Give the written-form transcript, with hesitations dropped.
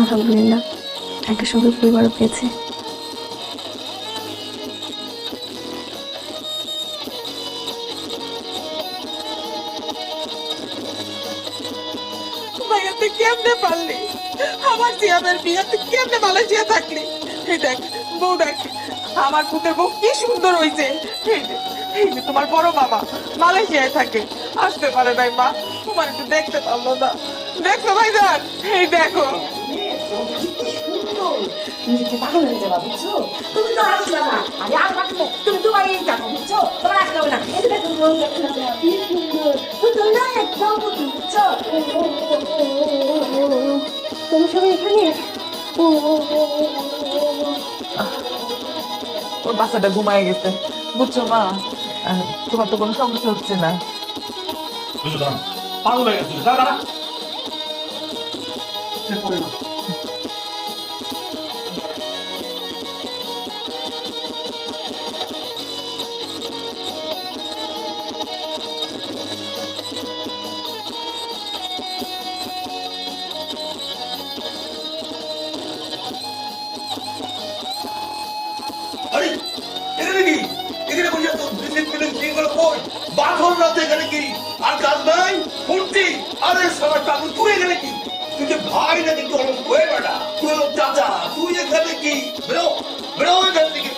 আলহামদুলিল্লাহ একটা সুন্দর পরিবারও পেয়েছে। ভাইয়া তুই কেমনে পারলি? আমার জিয়াবের বিয়ে তুই কেমনে মালয়েশিয়া থাকলি? এই দেখ বউ দেখ, আমার পুতের বউ কি সুন্দর হয়েছে। এই যে তোমার বড় মামা মালয়েশিয়ায় থাকে, আসতে পারে নাই মা, তোমার একটু দেখতে পারলো না। দেখো ভাইজান, এই দেখো। নিজেকে পাগল হয়ে যাবা, বুঝছো? তুমি তো আসলে না, আরে আর পাঠাবো, তুমি দুবাই যাবো, বুঝছো? তোমার আসতে হবে না। এই দেখো কি সুন্দর, তুমি না একদম বুঝছো? তুমি সবাই এখানে? ওর বাচ্চাটা ঘুমায় গেছে, বুঝছো মা? তোমার তো কোনো সমস্যা হচ্ছে না। বুঝলো না, পাগল হয়ে গেছিল। দাঁড়া আরে এখানে কি? এখানে বসে তো ডিসিপ্লিন শৃঙ্খলা কই? বাথর রাতে এখানে কি? আর কাজ নাই? ফুর্তি? আরে সারা টাকা তুই এখানে কি? তুই যে ভাই নাকি তোর হয়ে বেড়া? তুই হলো চাচা, তুই এখানে কি? বেরো, বেরো এখান থেকে।